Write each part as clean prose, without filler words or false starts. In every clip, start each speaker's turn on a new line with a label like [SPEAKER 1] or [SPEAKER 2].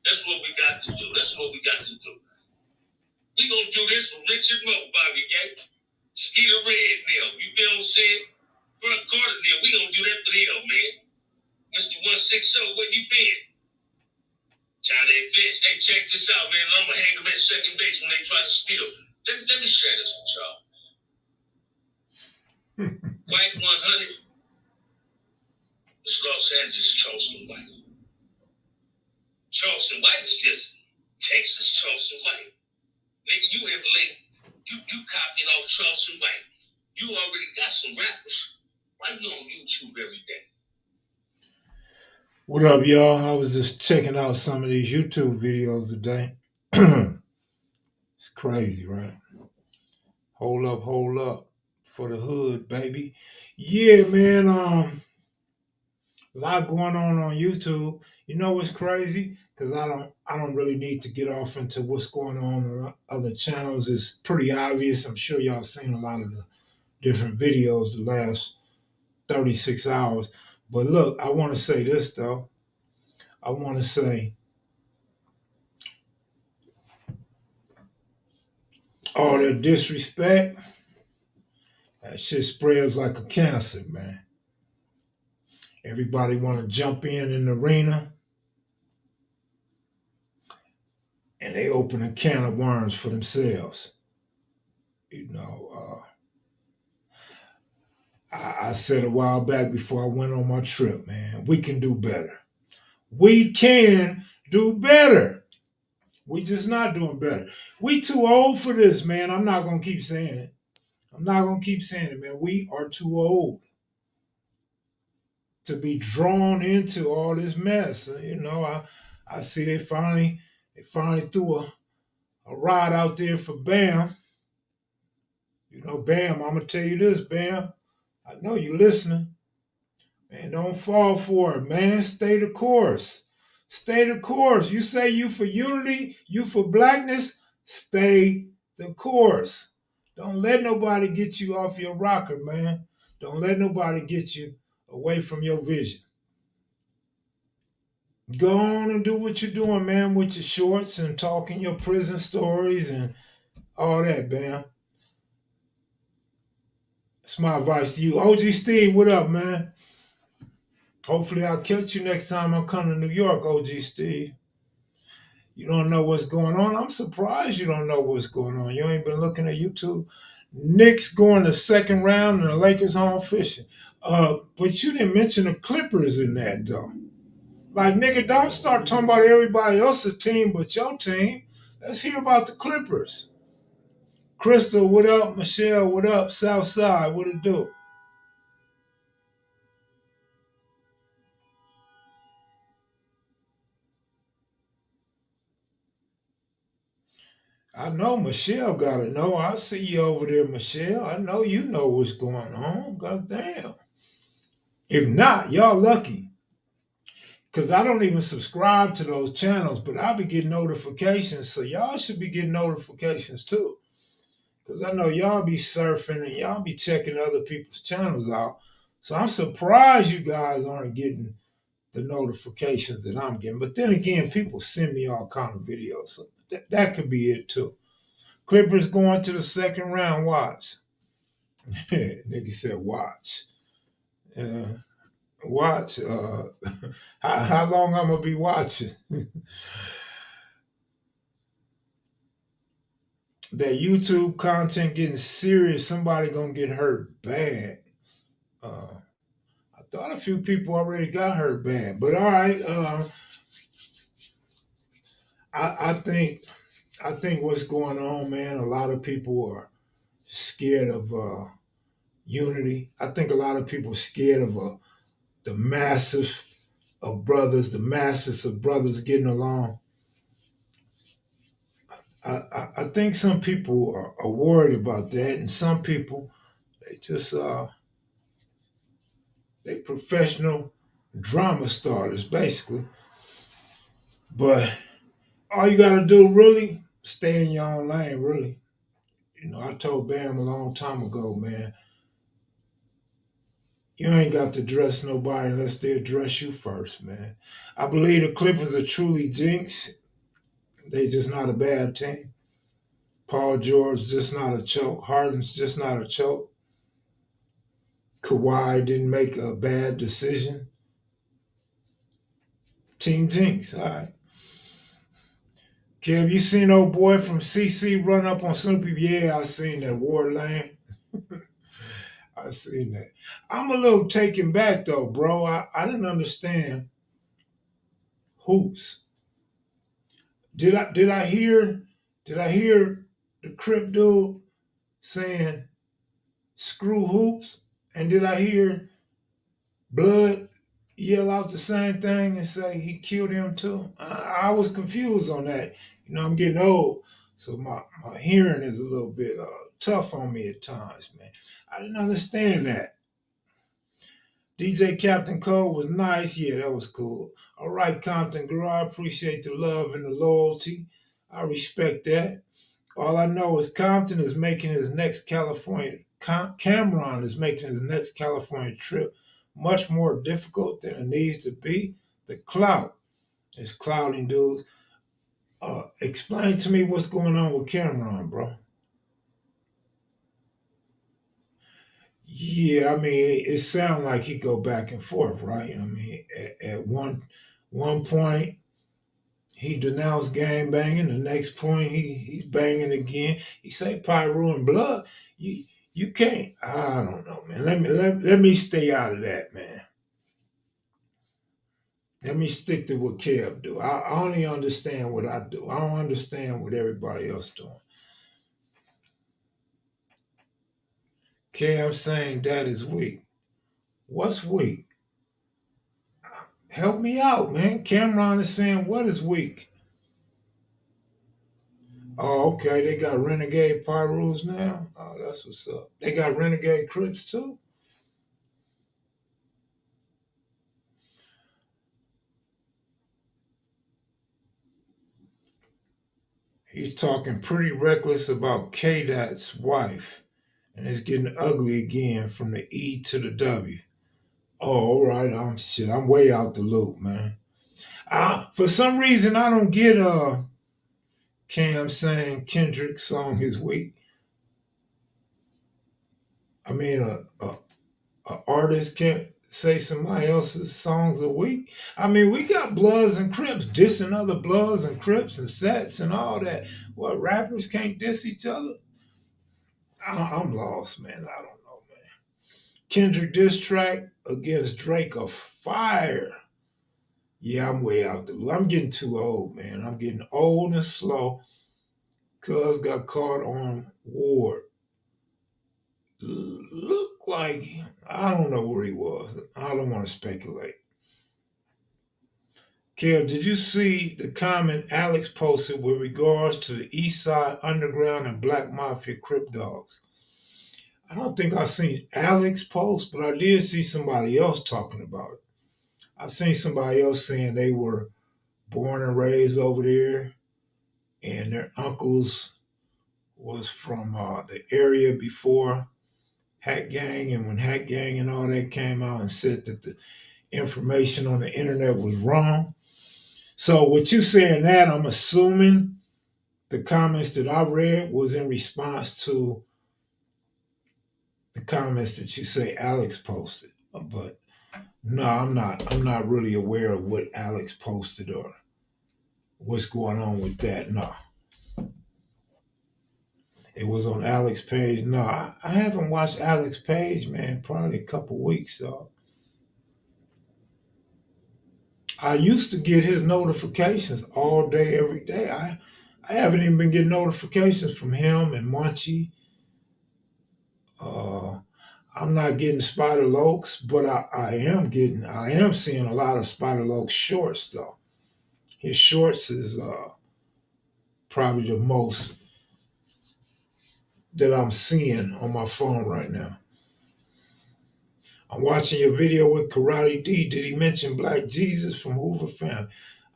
[SPEAKER 1] That's what we got to do. That's what we got to do. We gonna do this for Richard Moe, Bobby Gay. Skeeter Red now. You feel what I'm saying? Front Carter now. We gonna do that for them, man. Mr. 160, where you been? Johnny Vince, hey, check this out, man. I'm gonna hang them at second base when they try to steal. Let me share this with y'all. White 100. It's Los Angeles Charleston White. Charleston White is just Texas Charleston White. Nigga, you have late. You copying off Charleston White. You already got some rappers. Why you on YouTube every day?
[SPEAKER 2] What up, y'all? I was just checking out some of these YouTube videos today. It's crazy, right? Hold up for the hood, baby. Yeah, man. A lot going on YouTube. You know what's crazy? Because I don't really need to get off into what's going on other channels. It's pretty obvious. I'm sure y'all seen a lot of the different videos the last 36 hours. But look, I want to say this though. I want to say all the disrespect, that shit spreads like a cancer, man. Everybody want to jump in the arena, and they open a can of worms for themselves. You know, I said a while back before I went on my trip, man, we can do better. We can do better. We just not doing better. We too old for this, man. I'm not gonna keep saying it. I'm not gonna keep saying it, man. We are too old to be drawn into all this mess. You know, I see they finally threw a rod out there for Bam. You know, Bam, I'm gonna tell you this, Bam. I know you listening. Man, don't fall for it, man. Stay the course. Stay the course. You say you for unity, you for blackness, stay the course. Don't let nobody get you off your rocker, man. Don't let nobody get you away from your vision. Go on and do what you're doing, man, with your shorts and talking your prison stories and all that, man. That's my advice to you. OG Steve, what up, man? Hopefully I'll catch you next time I come to New York, OG Steve. You don't know what's going on? I'm surprised you don't know what's going on. You ain't been looking at YouTube. Knicks going the second round and the Lakers home fishing. But you didn't mention the Clippers in that, though. Like, nigga, don't start talking about everybody else's team but your team. Let's hear about the Clippers. Crystal, what up? Michelle, what up? Southside, what it do? I know Michelle got to know. I see you over there, Michelle. I know you know what's going on. God damn. If not, y'all lucky. Because I don't even subscribe to those channels, but I'll be getting notifications. So y'all should be getting notifications too. Because I know y'all be surfing and y'all be checking other people's channels out. So I'm surprised you guys aren't getting the notifications that I'm getting. But then again, people send me all kind of videos. So that could be it too. Clippers going to the second round. Watch. Nigga said watch. Watch. How long I'm gonna be watching? That YouTube content getting serious. Somebody gonna get hurt bad. I thought a few people already got hurt bad, but all right. I think what's going on, man. A lot of people are scared of unity. I think a lot of people are scared of the massive of brothers, the masses of brothers getting along. I think some people are worried about that, and some people they just they professional drama starters basically. But all you gotta do really stay in your own lane. Really, you know, I told Bam a long time ago, man. You ain't got to dress nobody unless they address you first, man. I believe the Clippers are truly jinxed. They just not a bad team. Paul George just not a choke. Harden's just not a choke. Kawhi didn't make a bad decision. Team Jinx, all right. Kev, you seen old boy from CC run up on Snoopy? Yeah, I seen that. Ward Lane. I seen that. I'm a little taken back though, bro. I didn't understand hoops. Did I hear the Crip dude saying screw hoops? And did I hear Blood yell out the same thing and say he killed him too? I was confused on that. You know, I'm getting old, so my hearing is a little bit tough on me at times, man. I didn't understand that. DJ Captain Cole was nice. Yeah, that was cool. All right, Compton Girl, I appreciate the love and the loyalty. I respect that. All I know is Compton is making his next Cameron is making his next California trip much more difficult than it needs to be. The clout is clouding dudes. Explain to me what's going on with Cameron, bro. Yeah, I mean, it sounds like he go back and forth, right? I mean, at one point he denounced gang banging. The next point he's banging again. He say Pyro and Blood. You you can't. I don't know, man. Let me stay out of that, man. Let me stick to what Kev do. I only understand what I do. I don't understand what everybody else doing. Kev saying that is weak. What's weak? Help me out, man. Cameron is saying what is weak? Oh, okay. They got Renegade Pyrus now. Oh, that's what's up. They got Renegade Crips too. He's talking pretty reckless about K-Dot's wife, and it's getting ugly again from the E to the W. Oh, all right. Shit. I'm way out the loop, man. For some reason, I don't get Cam saying Kendrick's song is weak. I mean, a artist can't say somebody else's songs are weak. I mean, we got Bloods and Crips dissing other Bloods and Crips and sets and all that. What, rappers can't diss each other? I'm lost, man. I don't know, man. Kendrick diss track against Drake of fire. Yeah, I'm way out the loop. I'm getting too old, man. I'm getting old and slow. Cuz got caught on Ward. Look like I don't know where he was. I don't want to speculate. Kev, did you see the comment Alex posted with regards to the East Side Underground and Black Mafia Crip Dogs? I don't think I seen Alex post, but I did see somebody else talking about it. I seen somebody else saying they were born and raised over there, and their uncles was from the area before Hat Gang, and when Hat Gang and all that came out and said that the information on the internet was wrong. So what you saying that, I'm assuming the comments that I read was in response to the comments that you say Alex posted. But no, I'm not really aware of what Alex posted or what's going on with that. No. It was on Alex page. No, I haven't watched Alex page, man, probably a couple weeks. So I used to get his notifications all day, every day. I haven't even been getting notifications from him and Munchie. Uh, I'm not getting Spider Lokes, but I am seeing a lot of Spider Loke shorts though. His shorts is probably the most that I'm seeing on my phone right now. I'm watching your video with Karate D. Did he mention Black Jesus from Hoover Family?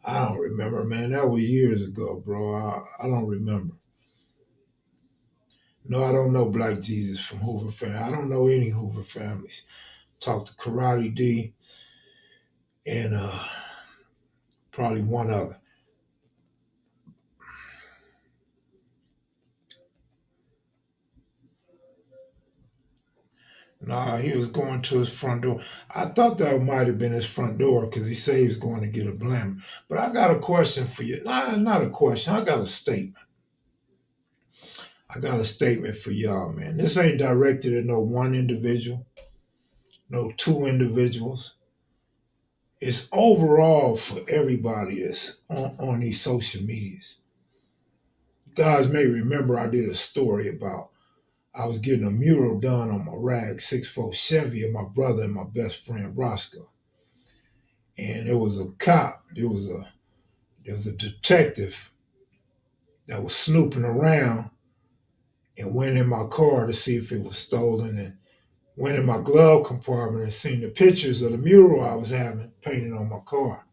[SPEAKER 2] I don't remember, man. That was years ago, bro. I don't remember. No, I don't know Black Jesus from Hoover Family. I don't know any Hoover families. Talked to Karate D and probably one other. Nah, he was going to his front door. I thought that might have been his front door because he said he was going to get a blammer. But I got a question for you. Nah, not a question. I got a statement. I got a statement for y'all, man. This ain't directed at no one individual, no two individuals. It's overall for everybody that's on these social medias. You guys may remember I did a story about I was getting a mural done on my rag 6'4" Chevy of my brother and my best friend Roscoe. And there was a cop, there was a detective that was snooping around and went in my car to see if it was stolen and went in my glove compartment and seen the pictures of the mural I was having painted on my car.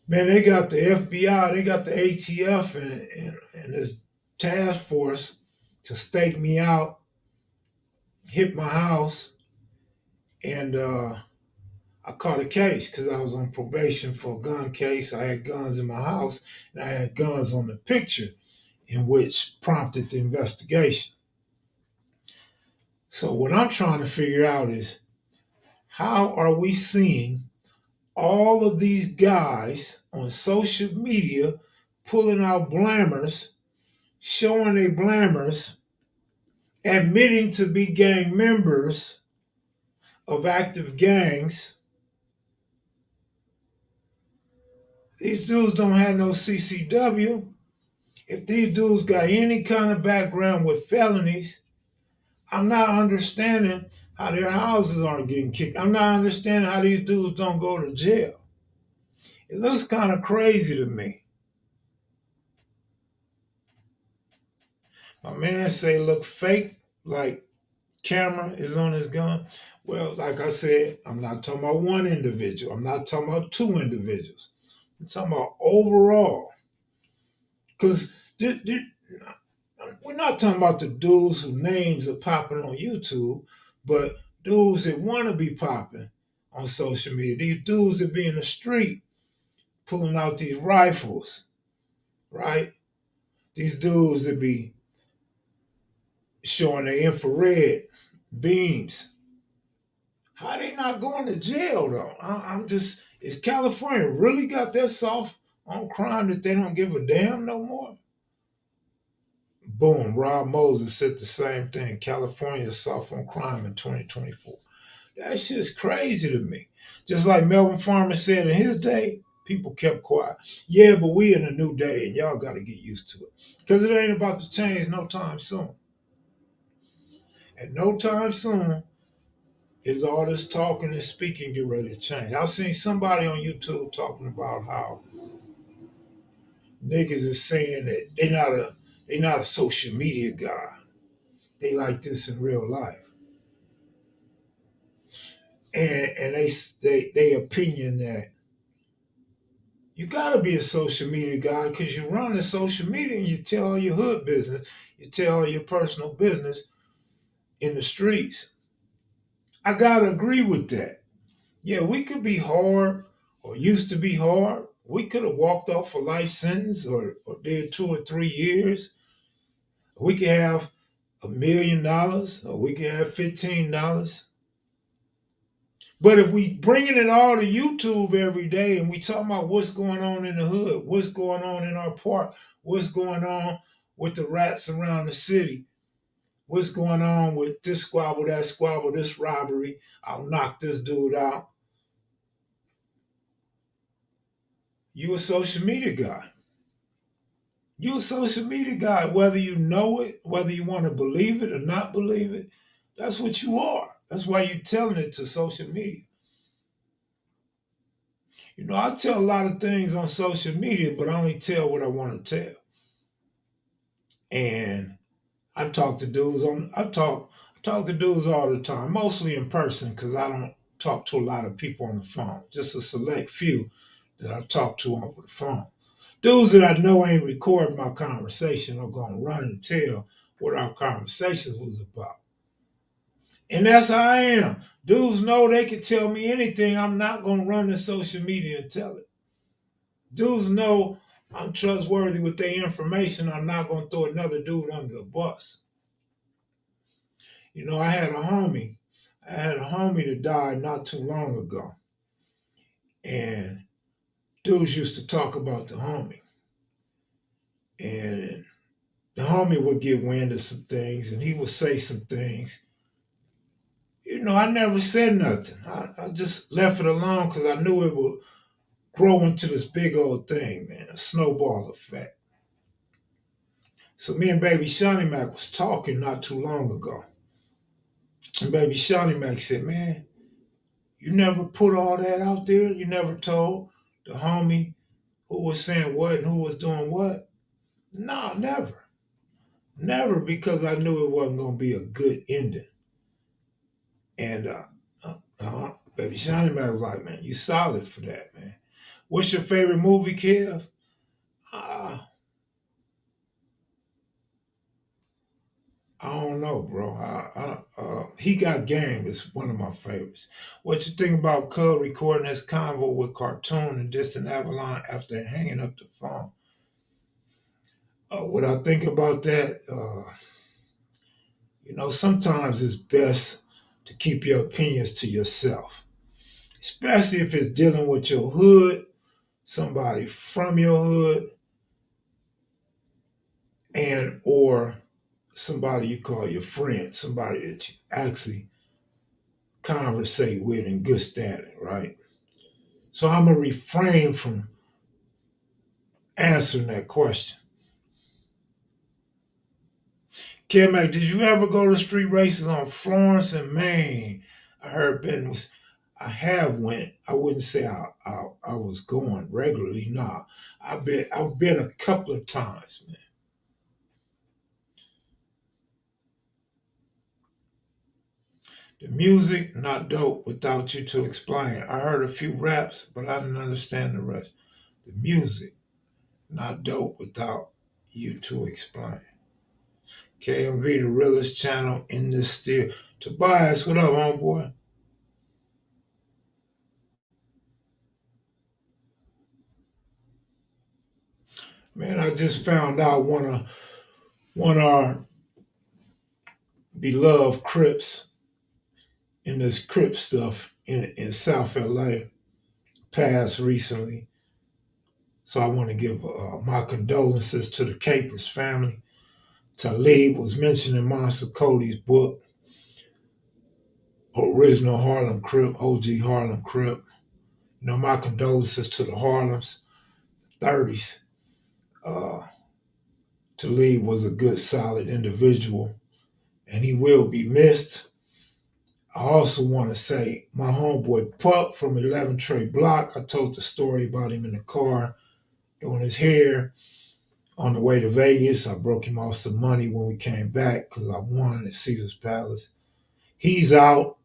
[SPEAKER 2] Man, they got the FBI, they got the ATF and this task force to stake me out, hit my house, and I caught a case because I was on probation for a gun case. I had guns in my house, and I had guns on the picture, in which prompted the investigation. So what I'm trying to figure out is how are we seeing all of these guys on social media pulling out blammers, showing they blammers, admitting to be gang members of active gangs. These dudes don't have no CCW. If these dudes got any kind of background with felonies, I'm not understanding how their houses aren't getting kicked. I'm not understanding how these dudes don't go to jail. It looks kind of crazy to me. My man say look fake, like camera is on his gun. Well, like I said, I'm not talking about one individual. I'm not talking about two individuals. I'm talking about overall. Because we're not talking about the dudes whose names are popping on YouTube, but dudes that want to be popping on social media. These dudes that be in the street pulling out these rifles, right? These dudes that be showing their infrared beams. How they not going to jail though? I'm just, is California really got that soft on crime that they don't give a damn no more? Boom, Rob Moses said the same thing. California is soft on crime in 2024. That shit's crazy to me. Just like Melvin Farmer said in his day, people kept quiet. Yeah, but we in a new day and y'all got to get used to it. Because it ain't about to change no time soon. And no time soon is all this talking and speaking get ready to change. I seen somebody on YouTube talking about how niggas is saying that they not a social media guy. They like this in real life. And they opinion that you gotta be a social media guy because you run the social media and you tell all your hood business, you tell all your personal business in the streets. I gotta agree with that. Yeah, we could be hard or used to be hard. We could have walked off a life sentence or did 2 or 3 years. We could have $1 million or we could have $15. But if we bringing it all to YouTube every day and we talking about what's going on in the hood, what's going on in our park, what's going on with the rats around the city, what's going on with this squabble, that squabble, this robbery, I'll knock this dude out. You a social media guy. You a social media guy, whether you know it, whether you want to believe it or not believe it, that's what you are. That's why you're telling it to social media. You know, I tell a lot of things on social media, but I only tell what I want to tell. And I talk to dudes all the time, mostly in person because I don't talk to a lot of people on the phone. Just a select few that I talk to over the phone. Dudes that I know ain't recording my conversation are gonna run and tell what our conversations was about. And that's how I am. Dudes know they can tell me anything. I'm not gonna run to social media and tell it. Dudes know I'm trustworthy with their information. I'm not gonna throw another dude under the bus. You know, I had a homie. I had a homie that died not too long ago. And dudes used to talk about the homie. And the homie would get wind of some things and he would say some things. You know, I never said nothing. I just left it alone because I knew it would grow into this big old thing, man, a snowball effect. So me and Baby Shawnee Mac was talking not too long ago. And Baby Shawnee Mac said, man, you never put all that out there? You never told the homie who was saying what and who was doing what? No, never. Never, because I knew it wasn't going to be a good ending. And Baby Shawnee Mac was like, man, you solid for that, man. What's your favorite movie, Kev? Uh, I don't know, bro. He Got Game is one of my favorites. What you think about Cub recording his convo with Cartoon and dissing Avalon after hanging up the phone? What I think about that, you know, sometimes it's best to keep your opinions to yourself, especially if it's dealing with your hood, somebody from your hood, and or somebody you call your friend, somebody that you actually conversate with in good standing, right? So I'm gonna refrain from answering that question. Kim Mac, did you ever go to street races on Florence and Maine? I heard Ben was. I have went. I wouldn't say I was going regularly. Nah, I've been a couple of times, man. The music not dope without you to explain. I heard a few raps, but I didn't understand the rest. The music not dope without you to explain. KMV, the realest channel in this steel. Tobias, what up, homeboy? Man, I just found out one of our beloved Crips in this Crip stuff in South LA passed recently. So I want to give my condolences to the Capers family. Talib was mentioned in Monster Cody's book, Original Harlem Crip, OG Harlem Crip. You know, my condolences to the Harlems, 30s. Uh, Talib was a good, solid individual, and he will be missed. I also want to say my homeboy Pup from 11 Trey Block. I told the story about him in the car doing his hair on the way to Vegas. I broke him off some money when we came back because I won at Caesar's Palace. He's out.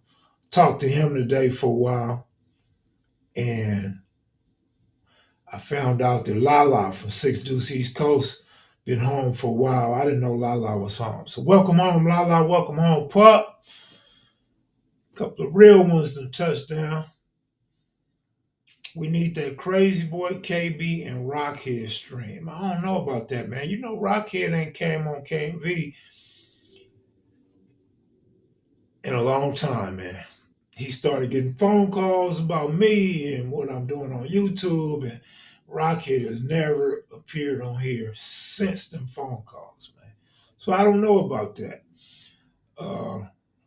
[SPEAKER 2] Talked to him today for a while, and I found out that Lala from Six Deuce East Coast been home for a while. I didn't know Lala was home. So welcome home, Lala. Welcome home, Pup. Couple of real ones to touchdown. We need that Crazy Boy KB and Rockhead stream. I don't know about that, man. You know Rockhead ain't came on KV in a long time, man. He started getting phone calls about me and what I'm doing on YouTube, and Rockhead has never appeared on here since them phone calls, man. So I don't know about that. Uh,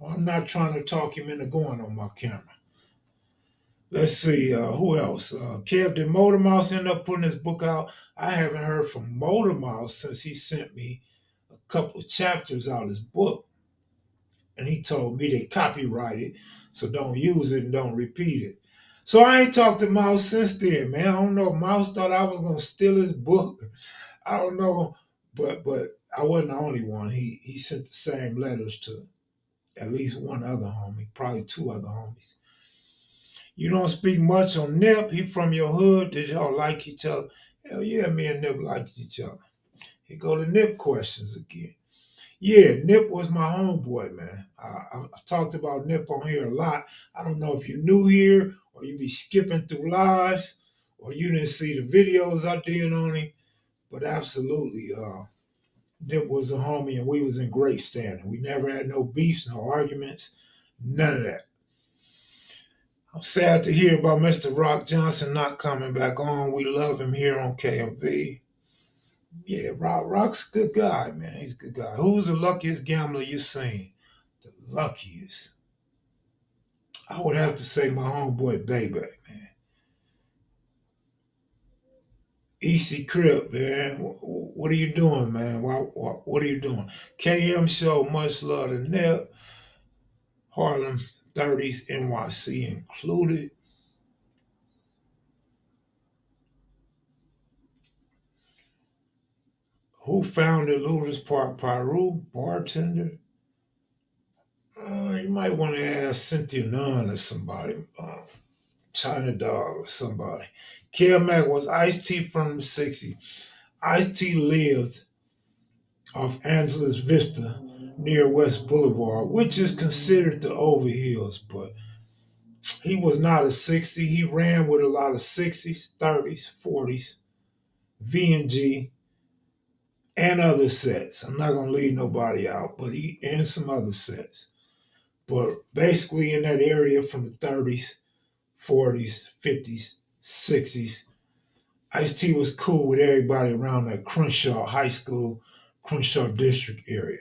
[SPEAKER 2] I'm not trying to talk him into going on my camera. Let's see, who else? Kev, did Motor Mouse end up putting his book out? I haven't heard from Motor Mouse since he sent me a couple of chapters out of his book. And he told me they copyrighted, so don't use it and don't repeat it. So I ain't talked to Mouse since then, man. I don't know. Mouse thought I was gonna steal his book. I don't know, but I wasn't the only one. He sent the same letters to at least one other homie, probably two other homies. You don't speak much on Nip. He from your hood. Did y'all like each other? Hell yeah, me and Nip liked each other. Here go the Nip questions again. Yeah, Nip was my homeboy, man. I've talked about Nip on here a lot. I don't know if you're new here or you be skipping through lives or you didn't see the videos I did on him, but absolutely, Nip was a homie, and we was in great standing. We never had no beefs, no arguments, none of that. I'm sad to hear about Mr. Rock Johnson not coming back on. We love him here on KMV. Yeah, Rock's a good guy, man. He's a good guy. Who's the luckiest gambler you seen? The luckiest. I would have to say my homeboy Baby, man. EC Crip, man. What are you doing, man? What are you doing? KM Show, much love to Nip. Harlem 30s NYC included. Who founded Looters Park Pyru? Bartender? You might want to ask Cynthia Nunn or somebody. China Dog or somebody. Mac was Ice T from the 60s. Ice T lived off Angeles Vista near West Boulevard, which is considered the Overhills, but he was not a 60. He ran with a lot of 60s, 30s, 40s, V&G, and other sets. I'm not going to leave nobody out, but he and some other sets. But basically in that area from the 30s, 40s, 50s, 60s, Ice-T was cool with everybody around that Crenshaw High School, Crenshaw District area.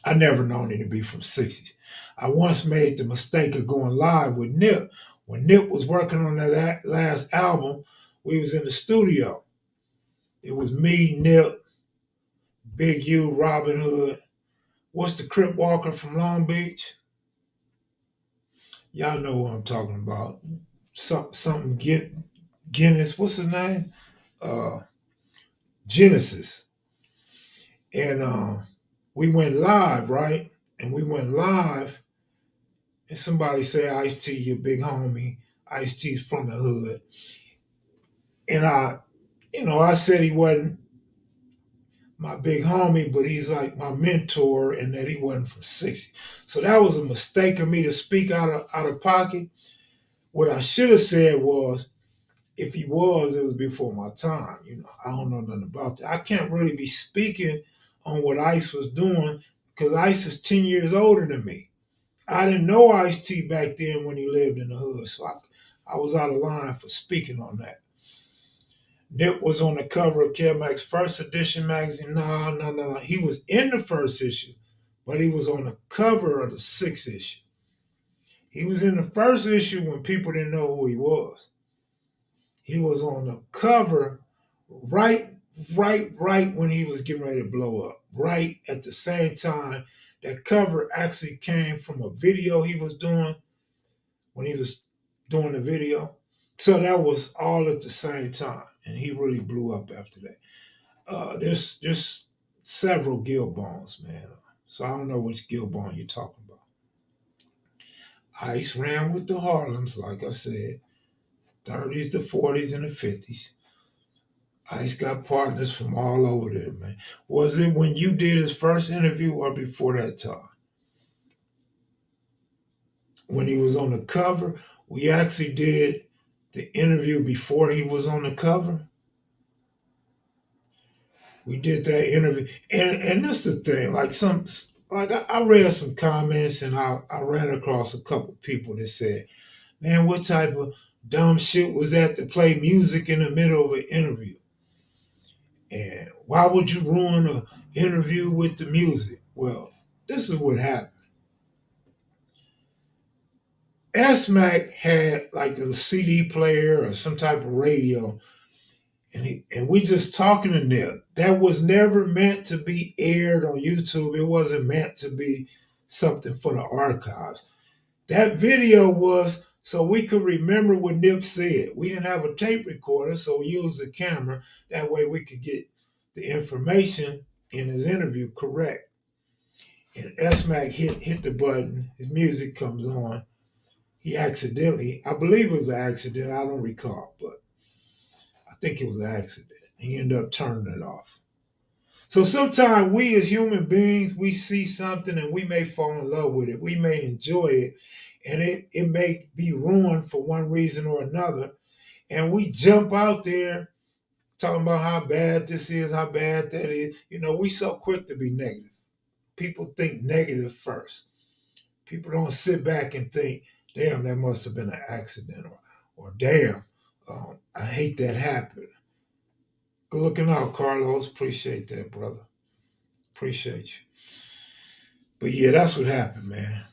[SPEAKER 2] I never known him to be from 60s. I once made the mistake of going live with Nip. When Nip was working on that last album, we was in the studio. It was me, Nip, Big U, Robin Hood. What's the Crip Walker from Long Beach? Y'all know what I'm talking about. Something Guinness. What's his name? Genesis. And we went live, right? And we went live, and somebody said, Ice T, your big homie. Ice T's from the hood. And I said he wasn't my big homie, but he's like my mentor, and that he wasn't from 60. So that was a mistake of me to speak out of pocket. What I should have said was, if he was, it was before my time. I don't know nothing about that. I can't really be speaking on what Ice was doing because Ice is 10 years older than me. I didn't know Ice-T back then when he lived in the hood, so I was out of line for speaking on that. Nip was on the cover of Mac's first edition magazine. No. He was in the first issue, but he was on the cover of the sixth issue. He was in the first issue when people didn't know who he was. He was on the cover right when he was getting ready to blow up. Right at the same time, that cover actually came from a video he was doing when he was doing the video. So that was all at the same time, and he really blew up after that. There's several Gil Bones, man. So I don't know which Gil Bone you're talking about. Ice ran with the Harlems, like I said, 30s, the 40s, and the 50s. Ice got partners from all over there, man. Was it when you did his first interview or before that time? When he was on the cover, we actually did the interview before he was on the cover. We did that interview, and that's the thing. I read some comments, and I ran across a couple people that said, "Man, what type of dumb shit was that to play music in the middle of an interview? And why would you ruin an interview with the music?" Well, this is what happened. S-Mac had like a CD player or some type of radio, and we just talking to Nip. That was never meant to be aired on YouTube. It wasn't meant to be something for the archives. That video was so we could remember what Nip said. We didn't have a tape recorder, so we used the camera. That way we could get the information in his interview correct. And S-Mac hit the button. His music comes on. He accidentally, I believe it was an accident. I don't recall, but I think it was an accident. He ended up turning it off. So sometimes we as human beings, we see something and we may fall in love with it. We may enjoy it, and it may be ruined for one reason or another. And we jump out there talking about how bad this is, how bad that is. You know, we so quick to be negative. People think negative first. People don't sit back and think, damn, that must have been an accident, or damn, I hate that happened. Good looking out, Carlos. Appreciate that, brother. Appreciate you. But yeah, that's what happened, man.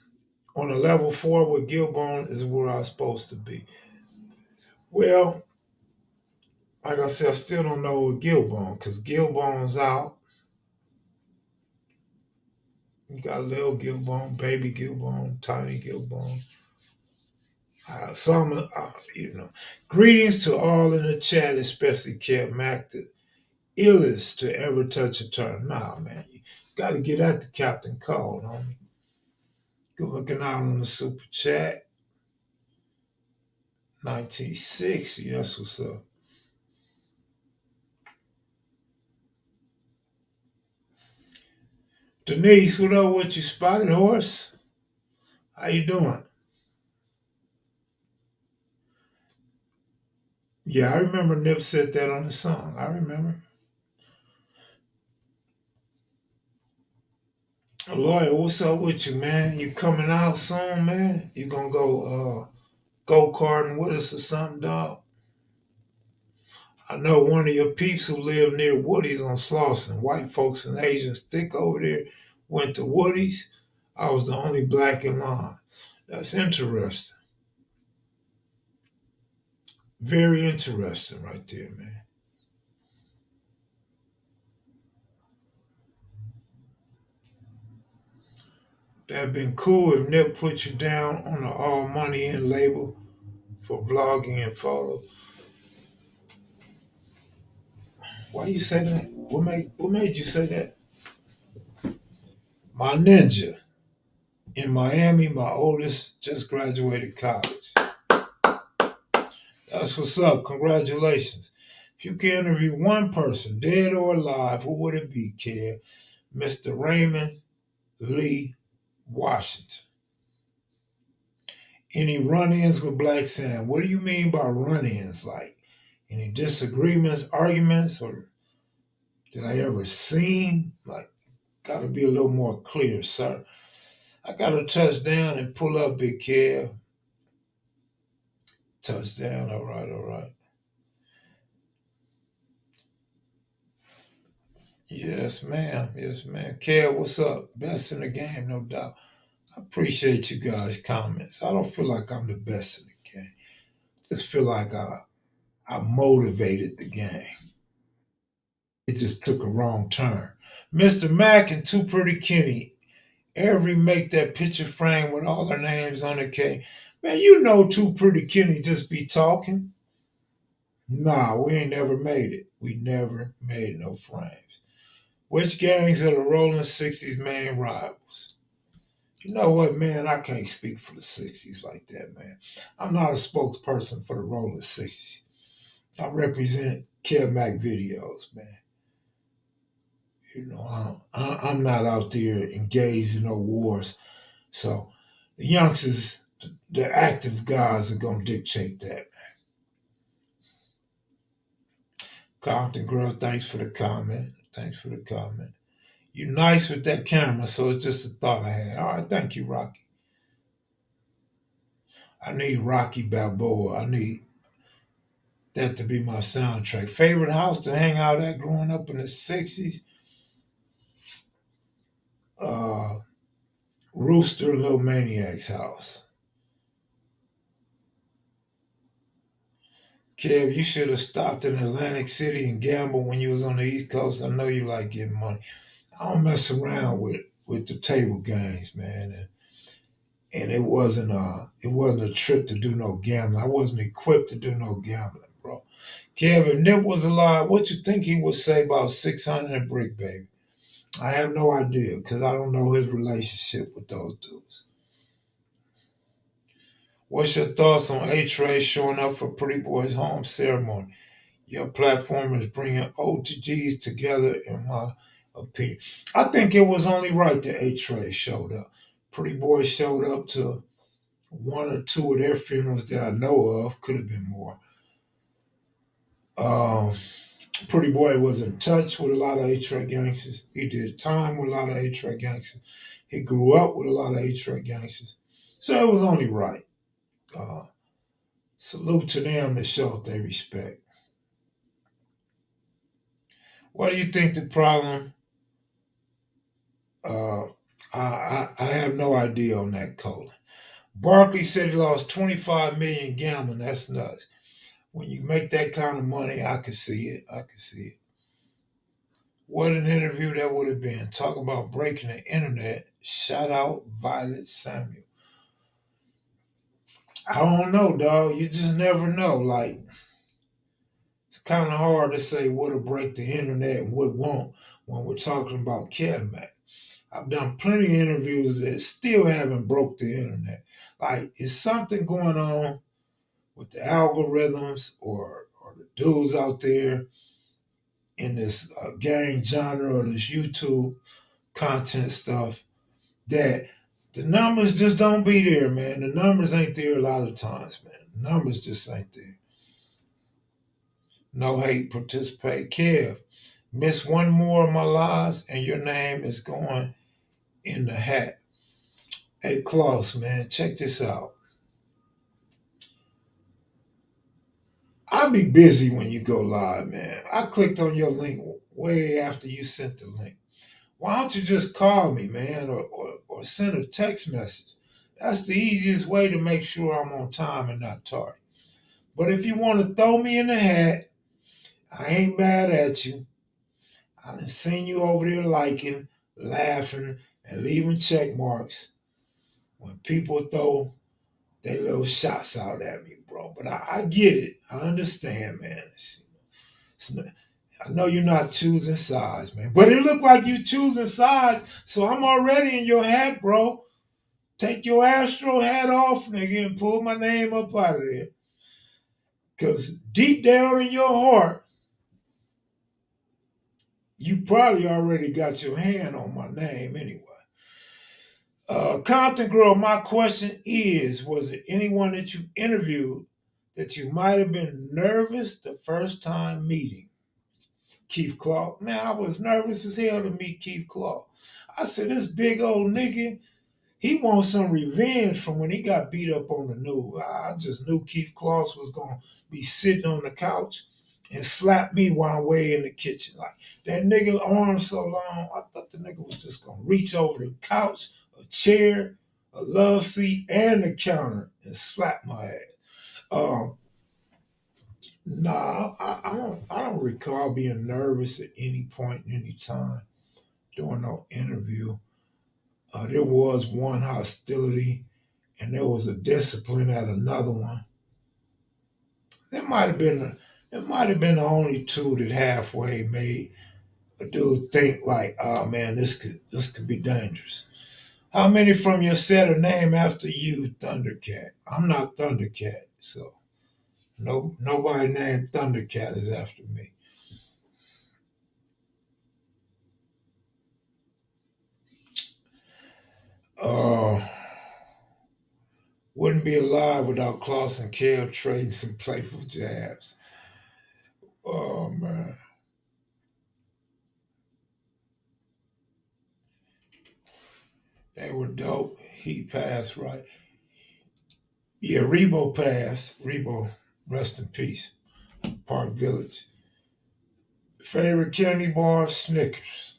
[SPEAKER 2] On a level 4 with Gilbone is where I was supposed to be. Well, like I said, I still don't know with Gilbone because Gilbone's out. You got little Gilbone, baby Gilbone, tiny Gilbone. Some, greetings to all in the chat, especially Kev Mac, the illest to ever touch a turn. Nah, man, you got to get at the Captain Cole, homie. Good looking out on the super chat. 1960, that's what's up. Denise, what up with you, Spotted Horse? How you doing? Yeah, I remember Nip said that on the song. I remember. Lawyer, what's up with you, man? You coming out soon, man? You gonna go karting with us or something, dog? I know one of your peeps who live near Woody's on Slauson. White folks and Asians thick over there went to Woody's. I was the only black in line. That's interesting. Very interesting right there, man. That'd been cool if Nip put you down on the all money in label for vlogging and photos. Why you say that? What made you say that? My ninja in Miami, my oldest just graduated college. That's what's up. Congratulations. If you could interview one person, dead or alive, who would it be, kid? Mr. Raymond Lee Washington. Any run-ins with Black Sam? What do you mean by run-ins? Like any disagreements, arguments, or did I ever seen? Like, gotta be a little more clear, sir. I gotta touch down and pull up, big kid. Touchdown. All right, all right. Yes, ma'am. Yes, ma'am. Kev, what's up? Best in the game, no doubt. I appreciate you guys' comments. I don't feel like I'm the best in the game. I just feel like I motivated the game. It just took a wrong turn. Mr. Mack and Too Pretty Kenny, every make that picture frame with all their names on it, K. Man, you know Too Pretty Kenny just be talking. Nah, we ain't never made it. We never made no frames. Which gangs are the Rolling 60s main rivals? You know what, man? I can't speak for the 60s like that, man. I'm not a spokesperson for the Rolling 60s. I represent Kev Mac videos, man. You know, I'm not out there engaged in no wars. So the youngsters, the active guys are going to dictate that. Compton Girl, thanks for the comment. Thanks for the comment. You're nice with that camera, so it's just a thought I had. All right, thank you, Rocky. I need Rocky Balboa. I need that to be my soundtrack. Favorite house to hang out at growing up in the 60s? Uh, Rooster and Little Maniac's house. Kev, you should have stopped in Atlantic City and gambled when you was on the East Coast. I know you like getting money. I don't mess around with the table games, man. And it wasn't a trip to do no gambling. I wasn't equipped to do no gambling, bro. Kev, if Nip was alive, what you think he would say about 600 and Brick Baby? I have no idea because I don't know his relationship with those dudes. What's your thoughts on A-Tray showing up for Pretty Boy's home ceremony? Your platform is bringing O to G's together, in my opinion. I think it was only right that A-Tray showed up. Pretty Boy showed up to one or two of their funerals that I know of. Could have been more. Um, Pretty Boy was in touch with a lot of A-Track gangsters. He did time with a lot of A-Track gangsters. He grew up with a lot of A-Track gangsters. So it was only right. Uh, Salute to them that showed their respect. What do you think the problem? Uh, I have no idea on that, Colin. Barkley said he lost 25 million gambling. That's nuts. When you make that kind of money, I could see it. I could see it. What an interview that would have been. Talk about breaking the internet. Shout out Violet Samuel. I don't know, dog. You just never know. Like, it's kind of hard to say what'll break the internet and what won't when we're talking about Kev. I've done plenty of interviews that still haven't broke the internet. Like, is something going on with the algorithms or the dudes out there in this gang genre or this YouTube content stuff that the numbers just don't be there, man. The numbers ain't there a lot of times, man. The numbers just ain't there. No hate, participate. Kev, miss one more of my lives and your name is going in the hat. Hey, Klaus, man, check this out. I'll be busy when you go live, man. I clicked on your link way after you sent the link. Why don't you just call me, man, or send a text message? That's the easiest way to make sure I'm on time and not tardy. But if you want to throw me in the hat, I ain't mad at you. I done seen you over there liking, laughing, and leaving check marks when people throw their little shots out at me, bro. But I get it. I understand, man. I know you're not choosing sides, man. But it looked like you choosing sides, so I'm already in your hat, bro. Take your Astro hat off, nigga, and pull my name up out of there. Because deep down in your heart, you probably already got your hand on my name anyway. Compton Girl, my question is, was it anyone that you interviewed that you might have been nervous the first time meeting? Keith Clark. Man, I was nervous as hell to meet Keith Clark. I said, this big old nigga, he wants some revenge from when he got beat up on the news. I just knew Keith Clark was going to be sitting on the couch and slap me while I'm way in the kitchen. Like, that nigga arm so long, I thought the nigga was just going to reach over the couch, a chair, a love seat, and the counter and slap my ass. Um, nah, I don't recall being nervous at any point, any time during no interview. There was one hostility, and there was a discipline at another one. There might have been the only two that halfway made a dude think like, oh man, this could be dangerous. How many from your set are named after you, Thundercat? I'm not Thundercat, so nobody named Thundercat is after me. Uh, wouldn't be alive without Klaus and Kale trading some playful jabs. Oh man, they were dope. He passed right. Yeah, Rebo passed. Rebo, rest in peace. Park Village. Favorite candy bar, Snickers.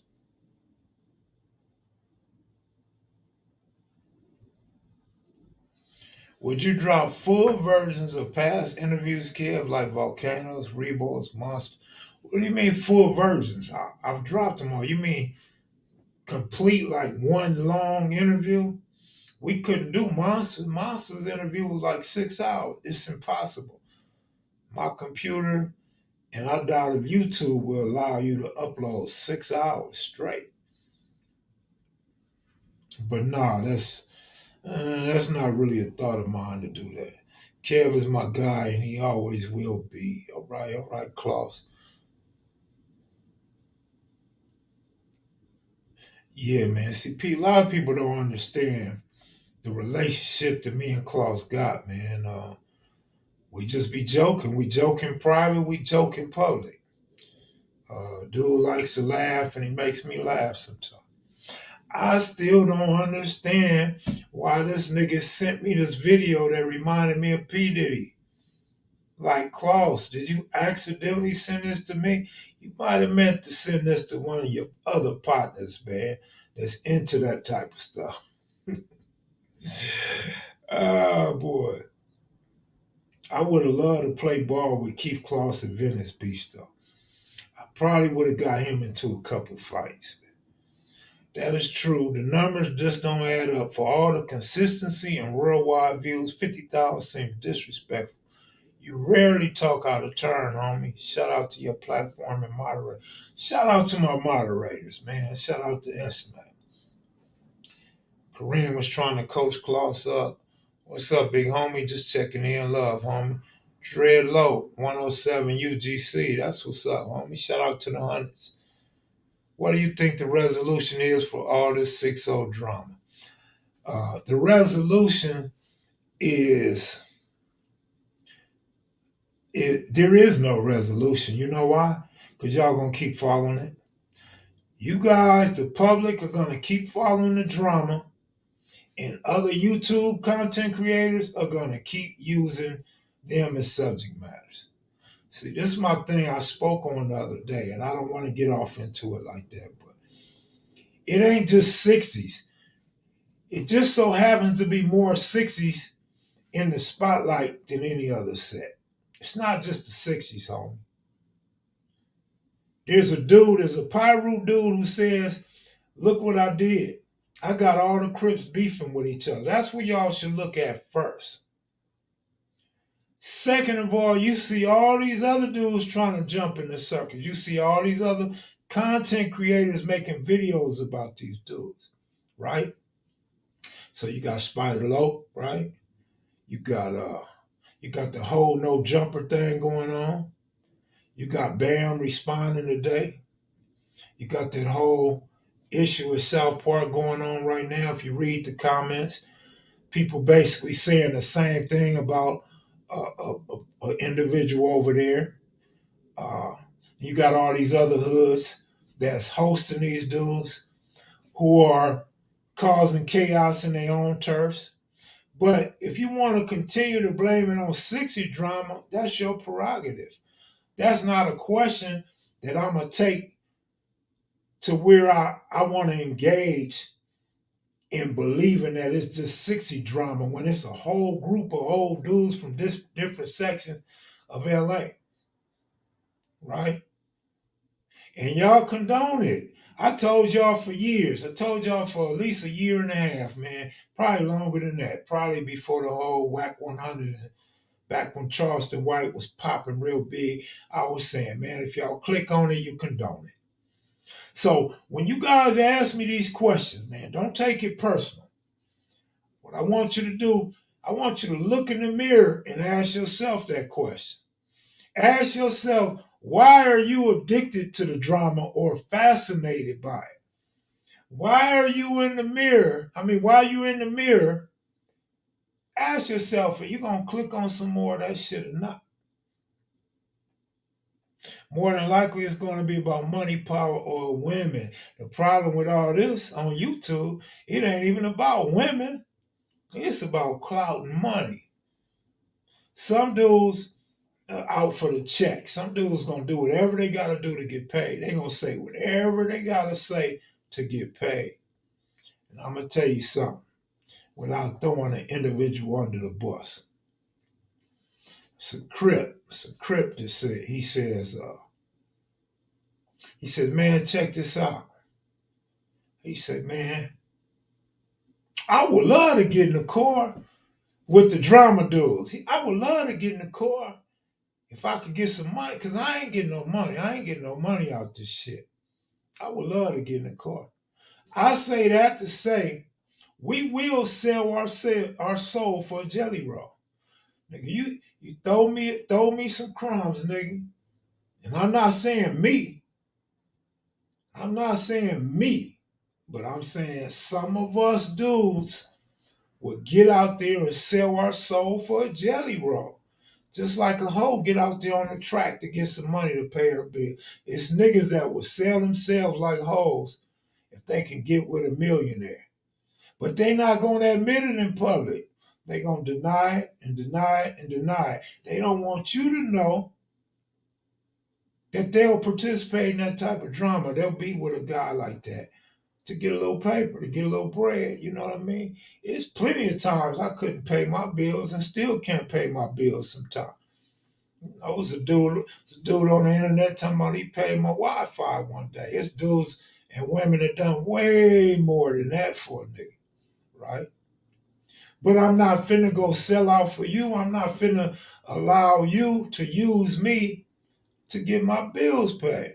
[SPEAKER 2] Would you drop full versions of past interviews, Kev, like Volcanoes, Rebos, Monster? What do you mean full versions? I've dropped them all. You mean complete, like one long interview? We couldn't do Monsters. Monsters interview was like 6 hours. It's impossible. My computer and I doubt if YouTube will allow you to upload 6 hours straight. But nah, that's not really a thought of mine to do that. Kev is my guy, and he always will be. All right, Klaus. Yeah, man. See, a lot of people don't understand the relationship that me and Klaus got, man. We just be joking. We joke in private. We joke in public. Dude likes to laugh, and he makes me laugh sometimes. I still don't understand why this nigga sent me this video that reminded me of P. Diddy. Like, Klaus, did you accidentally send this to me? You might have meant to send this to one of your other partners, man, that's into that type of stuff. Oh, boy. I would have loved to play ball with Keith Klaus at Venice Beach, though. I probably would have got him into a couple fights. That is true. The numbers just don't add up. For all the consistency and worldwide views, 50,000 seems disrespectful. You rarely talk out of turn, homie. Shout out to your platform and moderator. Shout out to my moderators, man. Shout out to S-Man. Kareem was trying to coach Klaus up. What's up, big homie? Just checking in. Love, homie. Dread Low, 107 UGC. That's what's up, homie. Shout out to the hundreds. What do you think the resolution is for all this 6-0 drama? The resolution is there is no resolution. You know why? Because y'all gonna keep following it. You guys, the public, are gonna keep following the drama, and other YouTube content creators are gonna keep using them as subject matters. See, this is my thing I spoke on the other day, and I don't want to get off into it like that, but it ain't just 60s. It just so happens to be more 60s in the spotlight than any other set. It's not just the 60s, homie. There's a Pyru dude who says, look what I did. I got all the Crips beefing with each other. That's what y'all should look at first. Second of all, you see all these other dudes trying to jump in the circle. You see all these other content creators making videos about these dudes, right? So you got Spider Loc, right? You got the whole no jumper thing going on. You got Bam responding today. You got that whole issue with South Park going on right now. If you read the comments, people basically saying the same thing about an individual over there. Uh, you got all these other hoods that's hosting these dudes who are causing chaos in their own turfs. But if you want to continue to blame it on 60 drama, that's your prerogative. That's not a question that I'm going to take to where I want to engage in believing that it's just 60 drama when it's a whole group of old dudes from different sections of LA, right? And y'all condone it. I told y'all for years. I told y'all for at least a year and a half, man. Probably longer than that. Probably before the whole WAC 100, back when Charleston White was popping real big. I was saying, man, if y'all click on it, you condone it. So when you guys ask me these questions, man, don't take it personal. What I want you to do, I want you to look in the mirror and ask yourself that question. Ask yourself, why are you addicted to the drama or fascinated by it? Why are you in the mirror? Why are you in the mirror? Ask yourself, are you going to click on some more of that shit or not? More than likely, it's going to be about money, power, or women. The problem with all this on YouTube, it ain't even about women. It's about clout and money. Some dudes out for the check. Some dudes gonna do whatever they gotta do to get paid. They gonna say whatever they gotta say to get paid. And I'm gonna tell you something without throwing an individual under the bus. It's a Crip that said, he says, man, check this out. He said, man, I would love to get in the car with the drama dudes. I would love to get in the car if I could get some money, because I ain't getting no money. I ain't getting no money out this shit. I would love to get in the car. I say that to say we will sell our soul for a jelly roll. Nigga, you throw me some crumbs, nigga. And I'm not saying me. I'm not saying me. But I'm saying some of us dudes would get out there and sell our soul for a jelly roll. Just like a hoe get out there on the track to get some money to pay her bill. It's niggas that will sell themselves like hoes if they can get with a millionaire. But they not going to admit it in public. They going to deny it and deny it and deny it. They don't want you to know that they'll participate in that type of drama. They'll be with a guy like that to get a little paper, to get a little bread. You know what I mean? It's plenty of times I couldn't pay my bills and still can't pay my bills sometimes. I was a dude on the internet talking about he paid my Wi-Fi one day. It's dudes and women that done way more than that for a nigga, right? But I'm not finna go sell out for you. I'm not finna allow you to use me to get my bills paid.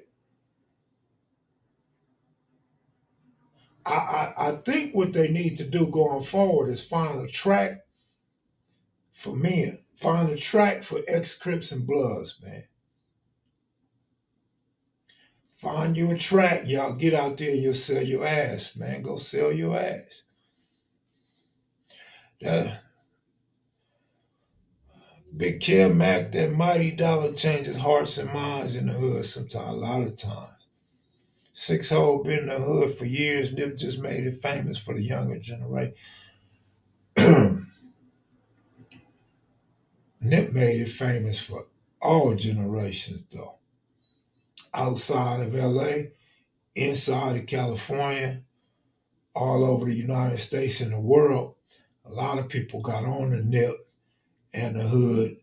[SPEAKER 2] I think what they need to do going forward is find a track for men. Find a track for ex-Crips and Bloods, man. Find you a track, y'all. Get out there, you'll sell your ass, man. Go sell your ass. Big Kim Mac, that mighty dollar changes hearts and minds in the hood sometimes, a lot of times. 6 Hole been in the hood for years. Nip just made it famous for the younger generation. Nip made it famous for all generations, though. Outside of LA, inside of California, all over the United States and the world, a lot of people got on the Nip and the hood,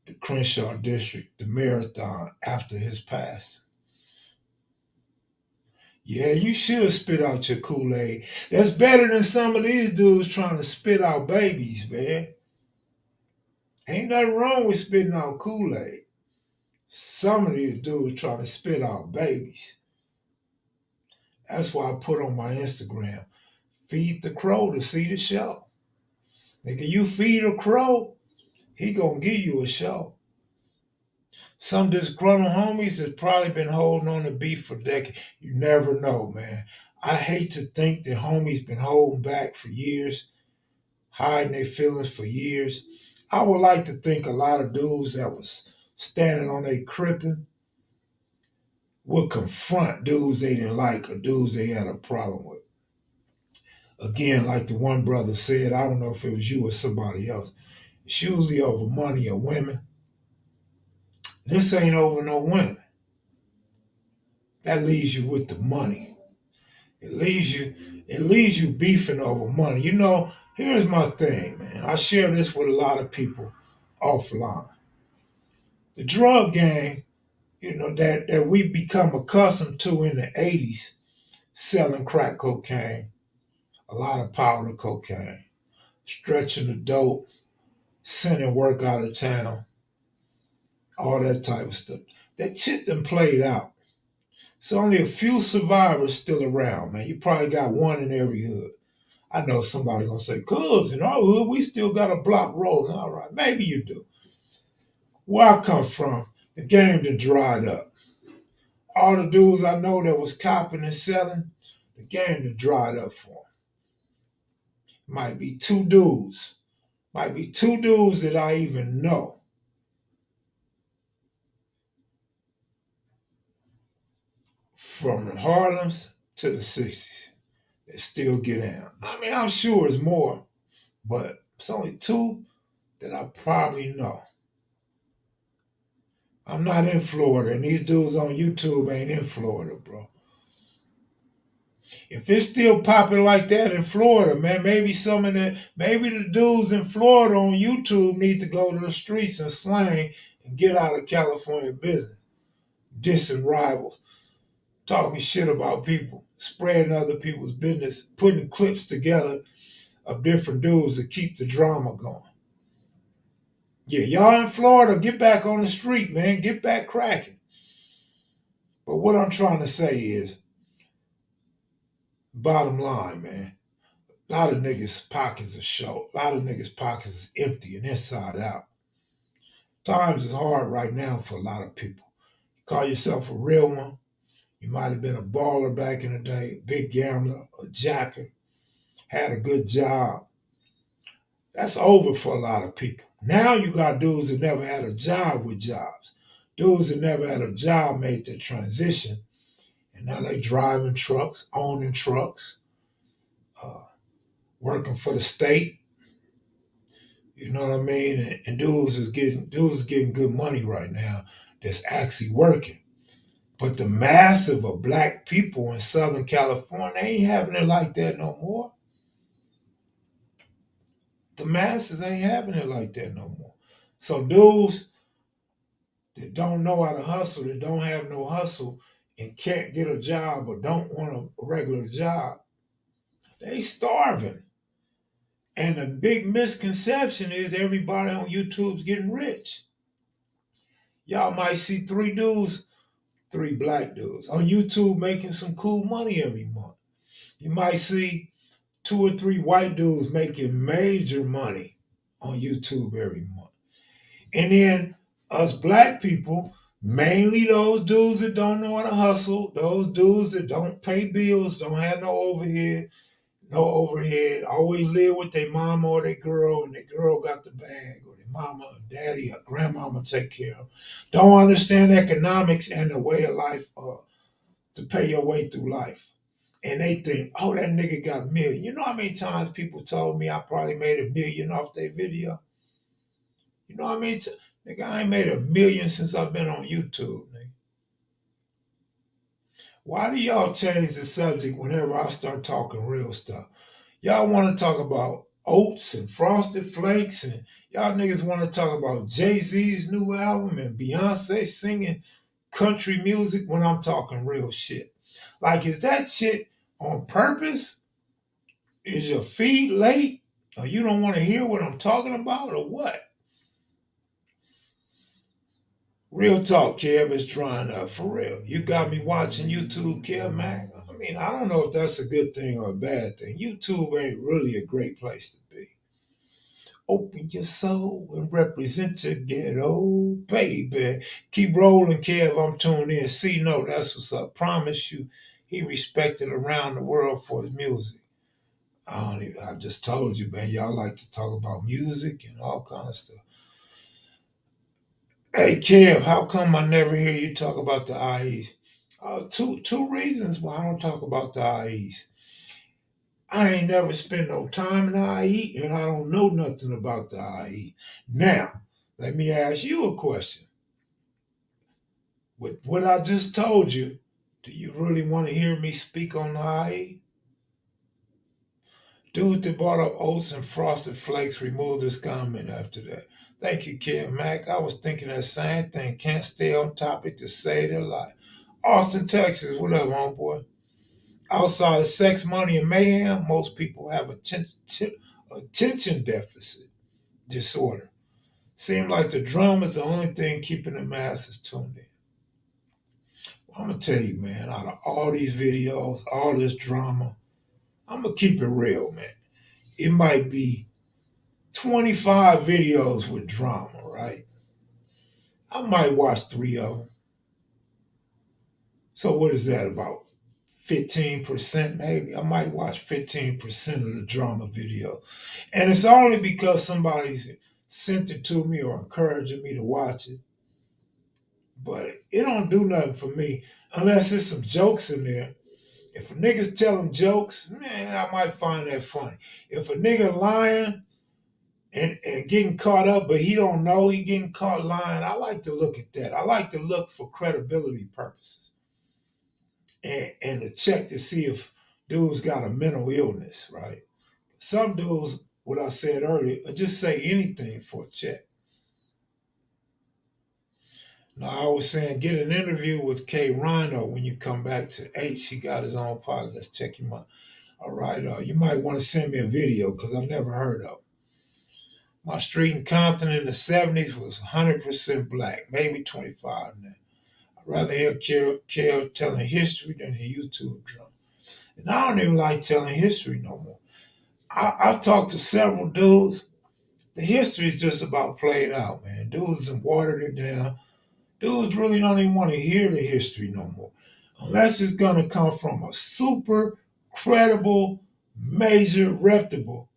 [SPEAKER 2] the Crenshaw District, the Marathon after his passing. Yeah, you should spit out your Kool-Aid. That's better than some of these dudes trying to spit out babies, man. Ain't nothing wrong with spitting out Kool-Aid. Some of these dudes trying to spit out babies. That's why I put on my Instagram, feed the crow to see the show. Nigga, you feed a crow, he gonna give you a show. Some disgruntled homies has probably been holding on to beef for decades. You never know, man. I hate to think that homies been holding back for years, hiding their feelings for years. I would like to think a lot of dudes that was standing on their crippin' would confront dudes they didn't like or dudes they had a problem with. Again, like the one brother said, I don't know if it was you or somebody else, it's usually over money or women. This ain't over no women. That leaves you with the money. It leaves you beefing over money. You know, here's my thing, man. I share this with a lot of people offline. The drug game, that we become accustomed to in the 80s, selling crack cocaine, a lot of powder cocaine, stretching the dope, sending work out of town, all that type of stuff. That shit done played out. So only a few survivors still around, man. You probably got one in every hood. I know somebody gonna say, "Cuz in our hood, we still got a block rolling." All right, maybe you do. Where I come from, the game done dried up. All the dudes I know that was copping and selling, the game done dried up for them. Might be two dudes. Might be two dudes that I even know. From the Harlems to the 60s. They still get down. I mean, I'm sure it's more, but it's only two that I probably know. I'm not in Florida, and these dudes on YouTube ain't in Florida, bro. If it's still popping like that in Florida, man, maybe the dudes in Florida on YouTube need to go to the streets and slang and get out of California business. Dissing rivals, talking shit about people, spreading other people's business, putting clips together of different dudes to keep the drama going. Yeah, y'all in Florida, get back on the street, man. Get back cracking. But what I'm trying to say is, bottom line, man, a lot of niggas' pockets are short. A lot of niggas' pockets is empty and inside out. Times is hard right now for a lot of people. You call yourself a real one. You might have been a baller back in the day, a big gambler, a jacker, had a good job. That's over for a lot of people. Now you got dudes that never had a job with jobs. Dudes that never had a job made the transition. And now they driving trucks, owning trucks, uh, working for the state. You know what I mean? And dudes is getting good money right now that's actually working. But the massive of black people in Southern California, they ain't having it like that no more. The masses ain't having it like that no more. So dudes that don't know how to hustle, that don't have no hustle, and can't get a job or don't want a regular job, they starving. And the big misconception is everybody on YouTube's getting rich. Y'all might see three dudes, three black dudes on YouTube making some cool money every month. You might see two or three white dudes making major money on YouTube every month. And then us black people, mainly those dudes that don't know how to hustle, those dudes that don't pay bills, don't have no overhead, always live with their mama or their girl, and their girl got the bag, or their mama or daddy or grandmama take care of. Don't understand economics and the way of life to pay your way through life. And they think, oh, that nigga got a million. You know how many times people told me I probably made a million off their video? You know what I mean? Nigga, I ain't made a million since I've been on YouTube, nigga. Why do y'all change the subject whenever I start talking real stuff? Y'all want to talk about oats and frosted flakes, and y'all niggas want to talk about Jay-Z's new album and Beyonce singing country music when I'm talking real shit. Like, is that shit on purpose? Is your feed late? Or you don't want to hear what I'm talking about, or what? Real talk, Kev, is drying up for real. You got me watching YouTube, Kev, man. I mean, I don't know if that's a good thing or a bad thing. YouTube ain't really a great place to be. Open your soul and represent your ghetto, baby. Keep rolling, Kev. I'm tuned in. See, no, that's what's up. Promise you, he respected around the world for his music. I just told you, man. Y'all like to talk about music and all kind of stuff. Hey, Kev, how come I never hear you talk about the IEs? Two reasons why I don't talk about the IEs. I ain't never spent no time in the IE, and I don't know nothing about the IE. Now, let me ask you a question. With what I just told you, do you really want to hear me speak on the IE? Dude that bought up oats and frosted flakes removed his comment after that. Thank you, Kid Mac. I was thinking that same thing. Can't stay on topic to save their life. Austin, Texas. What up, homeboy? Outside of sex, money, and mayhem, most people have attention deficit disorder. Seems like the drum is the only thing keeping the masses tuned in. Well, I'm gonna tell you, man, out of all these videos, all this drama, I'm gonna keep it real, man. It might be 25 videos with drama, right? I might watch three of them. So what is that about? 15% maybe. I might watch 15% of the drama video. And it's only because somebody sent it to me or encouraging me to watch it. But it don't do nothing for me unless there's some jokes in there. If a nigga's telling jokes, man, I might find that funny. If a nigga lying and getting caught up, but he don't know he getting caught lying, I like to look at that. I like to look for credibility purposes and to check to see if dudes got a mental illness, right? Some dudes, what I said earlier, just say anything for a check. Now, I was saying, get an interview with K Rhino when you come back to H. He got his own podcast. Let's check him out. All right. You might want to send me a video because I've never heard of him. My street in Compton in the 70s was 100% black, maybe 25 now. I'd rather hear Kel telling history than the YouTube drum. And I don't even like telling history no more. I've talked to several dudes. The history is just about played out, man. Dudes have watered it down. Dudes really don't even want to hear the history no more. Unless it's going to come from a super credible, major, reputable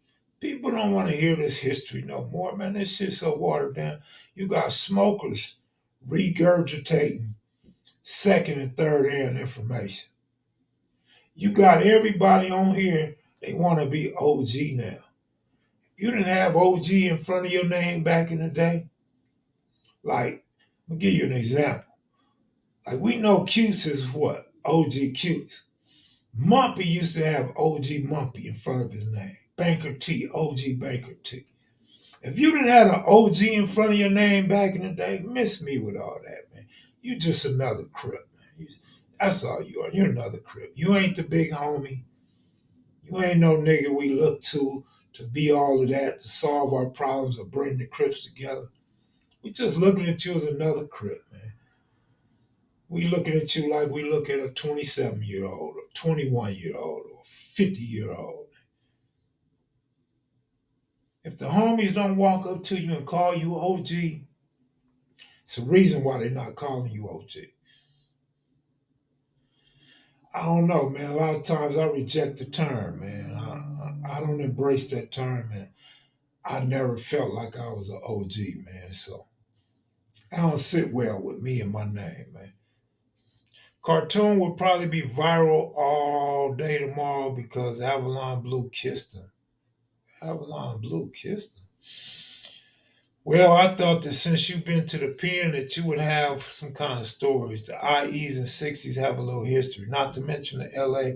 [SPEAKER 2] People don't want to hear this history no more, man. This shit's so watered down. You got smokers regurgitating second and third hand information. You got everybody on here, they want to be OG now. You didn't have OG in front of your name back in the day. Like, I'll give you an example. Like, we know Cutes is what? OG Cutes. Mumpy used to have OG Mumpy in front of his name. Banker T, OG Banker T. If you didn't have an OG in front of your name back in the day, miss me with all that, man. You just another crip, man. That's all you are. You're another crip. You ain't the big homie. You ain't no nigga we look to be all of that, to solve our problems or bring the crips together. We just looking at you as another crip, man. We looking at you like we look at a 27-year-old, or 21-year-old, or 50-year-old. If the homies don't walk up to you and call you OG, it's the reason why they're not calling you OG. I don't know, man. A lot of times I reject the term, man. I don't embrace that term, man. I never felt like I was an OG, man. So I don't sit well with me and my name, man. Cartoon will probably be viral all day tomorrow because Avalon Blue kissed him. Avalon Blue kissed him. Well, I thought that since you've been to the pen that you would have some kind of stories. The IEs and 60s have a little history. Not to mention the LA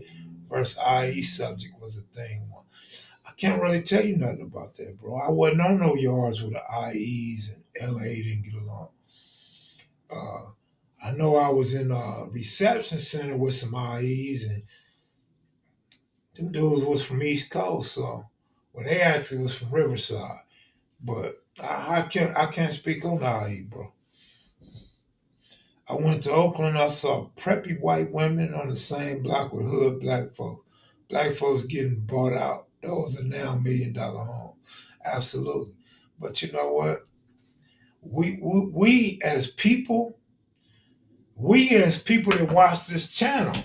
[SPEAKER 2] versus IE subject was a thing. I can't really tell you nothing about that, bro. I wasn't on no yards with the IEs and LA didn't get along. Uh, I know I was in a reception center with some IEs and them dudes was from East Coast, so well they actually was from Riverside. But I can't speak on the IE, bro. I went to Oakland. I saw preppy white women on the same block with hood black folks. Black folks getting bought out. Those are now $1 million homes. Absolutely. But you know what? We as people, that watch this channel,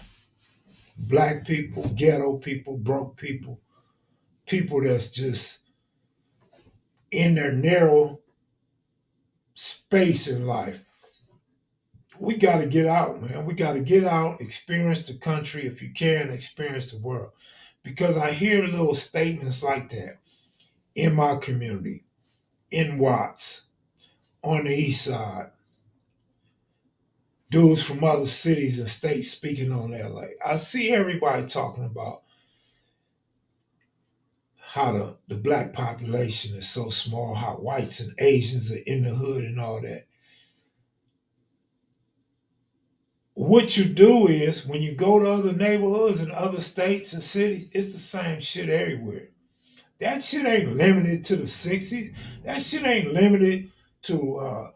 [SPEAKER 2] black people, ghetto people, broke people, people that's just in their narrow space in life. We got to get out, man. We got to get out, experience the country. If you can, experience the world. Because I hear little statements like that in my community, in Watts, on the east side, dudes from other cities and states speaking on LA. I see everybody talking about how the black population is so small, how whites and Asians are in the hood and all that. What you do is when you go to other neighborhoods and other states and cities, it's the same shit everywhere. That shit ain't limited to the 60s. That shit ain't limited to uh,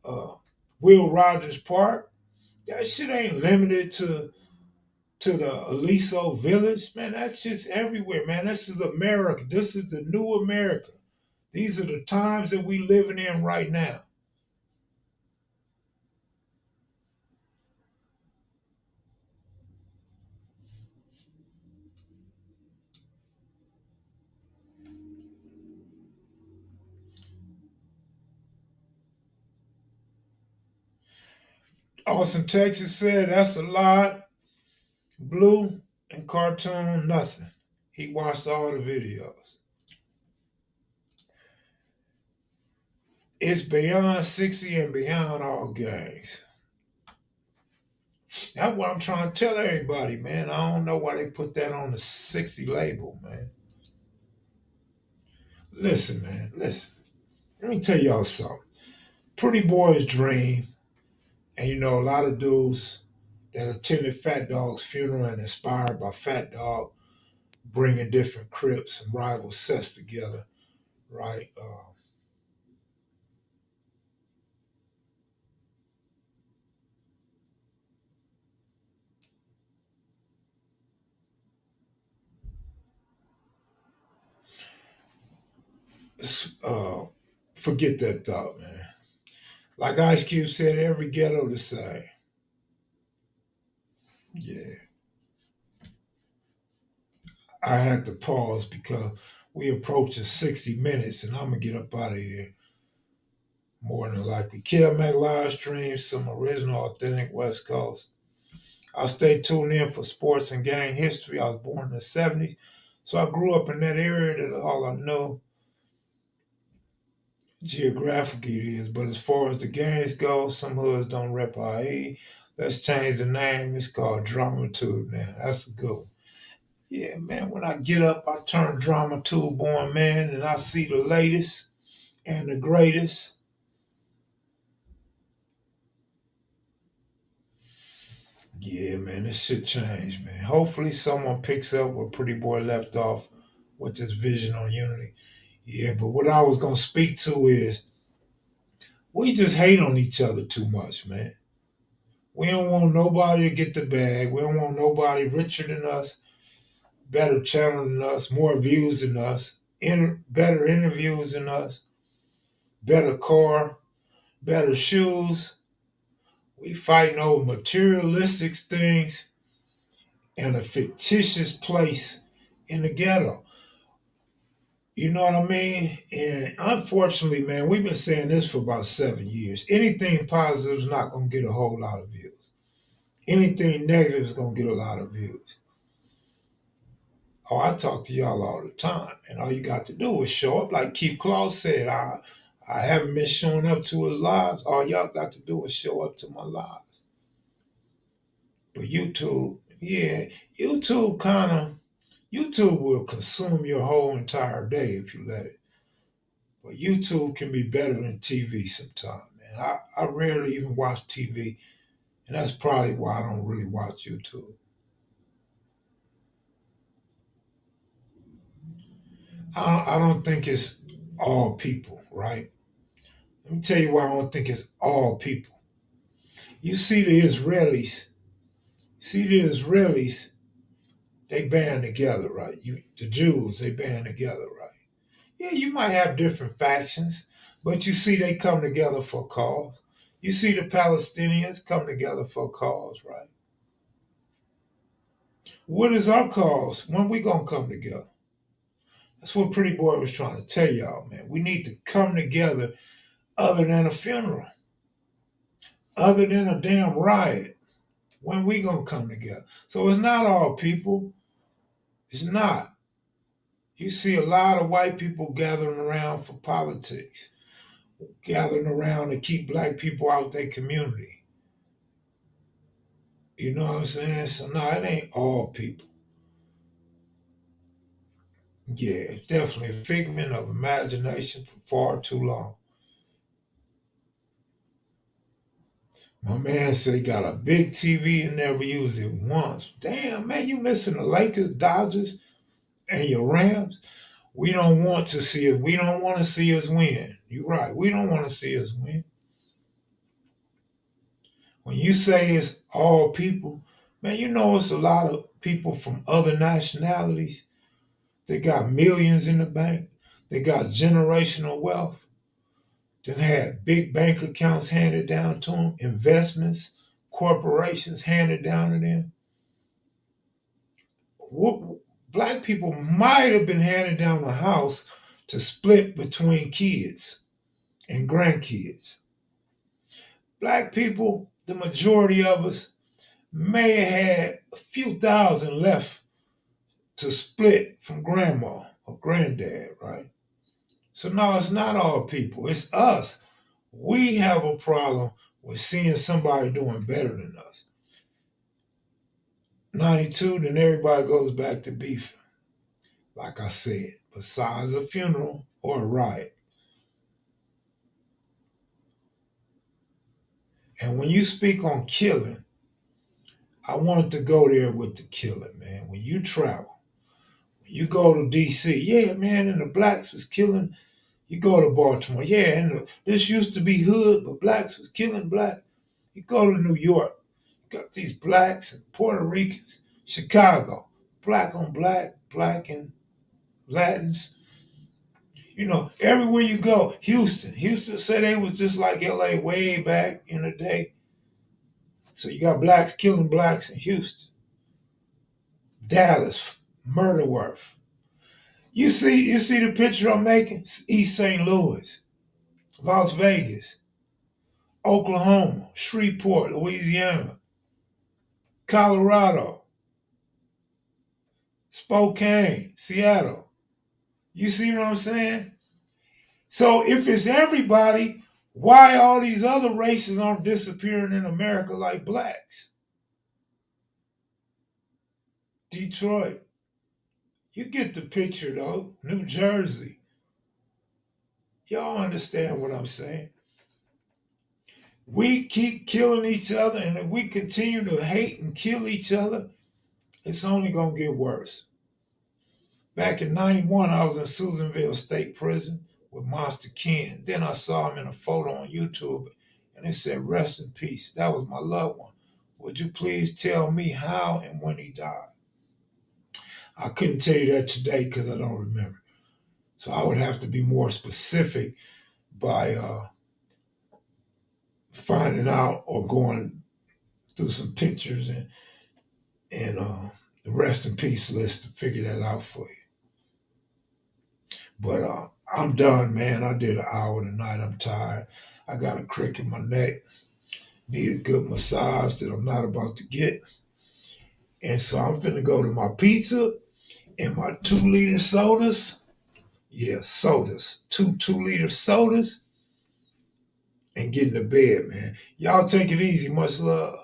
[SPEAKER 2] uh, Will Rogers Park. That shit ain't limited to the Aliso Village. Man, that shit's everywhere, man. This is America. This is the new America. These are the times that we living in right now. Austin, Texas said that's a lie. Blue and cartoon, nothing. He watched all the videos. It's beyond 60 and beyond all gangs. That's what I'm trying to tell everybody, man. I don't know why they put that on the 60 label, man. Listen, man, listen. Let me tell y'all something. Pretty Boy's dream, and you know, a lot of dudes that attended Fat Dog's funeral and inspired by Fat Dog bringing different Crips and rival sets together, right? Uh, Forget that thought, man. Like Ice Cube said, every ghetto the same. Yeah. I had to pause because We approaching 60 minutes, and I'm gonna get up out of here. More than likely. Kill Mac live streams, some original, authentic West Coast. I'll stay tuned in for sports and gang history. I was born in the 70s, so I grew up in that area. That all I know geographically it is. But as far as the gangs go, some hoods don't rep IE. Let's change the name. It's called Dramatube now. That's a good one. Yeah, man, when I get up, I turn Dramatube on, man, and I see the latest and the greatest. Yeah, man, this shit changed, man. Hopefully someone picks up where Pretty Boy left off with this vision on unity. Yeah, but what I was gonna speak to is we just hate on each other too much, man. We don't want nobody to get the bag. We don't want nobody richer than us, better channel than us, more views than us, better interviews than us, better car, better shoes. We fighting over materialistic things and a fictitious place in the ghetto. You know what I mean? And unfortunately, man, we've been saying this for about 7 years. Anything positive is not going to get a whole lot of views. Anything negative is going to get a lot of views. Oh, I talk to y'all all the time, and all you got to do is show up. Like Keith Claus said, I haven't been showing up to his lives. All y'all got to do is show up to my lives. But YouTube, yeah, YouTube will consume your whole entire day if you let it. But YouTube can be better than TV sometimes, man. I rarely even watch TV, and that's probably why I don't really watch YouTube. I don't think it's all people, right? Let me tell you why I don't think it's all people. You see the Israelis, they band together, right? The Jews, they band together, right? Yeah, you might have different factions, but you see they come together for a cause. You see the Palestinians come together for a cause, right? What is our cause? When we gonna come together? That's what Pretty Boy was trying to tell y'all, man. We need to come together other than a funeral, other than a damn riot. When we gonna come together? So it's not all people. It's not. You see a lot of white people gathering around for politics, gathering around to keep black people out their community. You know what I'm saying? So no, it ain't all people. Yeah, it's definitely a figment of imagination for far too long. My man said he got a big TV and never used it once. Damn, man, you missing the Lakers, Dodgers, and your Rams. We don't want to see it. We don't want to see us win. You're right. We don't want to see us win. When you say it's all people, man, you know it's a lot of people from other nationalities. They got millions in the bank. They got generational wealth. Then had big bank accounts handed down to them, investments, corporations handed down to them. What, black people might have been handed down a house to split between kids and grandkids. Black people, the majority of us, may have had a few thousand left to split from grandma or granddad, right? So no, it's not all people, it's us. We have a problem with seeing somebody doing better than us. 92, then everybody goes back to beefing. Like I said, besides a funeral or a riot. And when you speak on killing, I wanted to go there with the killing, man. When you travel, when you go to DC, yeah, man, and the blacks was killing. You go to Baltimore, yeah, and this used to be hood, but blacks was killing black. You go to New York, you got these blacks and Puerto Ricans. Chicago, black on black, black and Latins. You know, everywhere you go, Houston said they was just like LA way back in the day. So you got blacks killing blacks in Houston, Dallas, murder worth. You see the picture I'm making? East St. Louis, Las Vegas, Oklahoma, Shreveport, Louisiana, Colorado, Spokane, Seattle. You see what I'm saying? So if it's everybody, why all these other races aren't disappearing in America like blacks? Detroit. You get the picture though. New Jersey. Y'all understand what I'm saying? We keep killing each other, and if we continue to hate and kill each other, it's only going to get worse. Back in 91, I was in Susanville State Prison with Monster Ken. Then I saw him in a photo on YouTube, and it said, "Rest in peace." That was my loved one. Would you please tell me how and when he died? I couldn't tell you that today because I don't remember. So I would have to be more specific by finding out or going through some pictures and the rest in peace list to figure that out for you. But I'm done, man. I did an hour tonight. I'm tired. I got a crick in my neck. Need a good massage that I'm not about to get. And so I'm finna go to my pizza and my 2-liter sodas. Yeah, sodas. Two 2-liter sodas and get into bed, man. Y'all take it easy. Much love.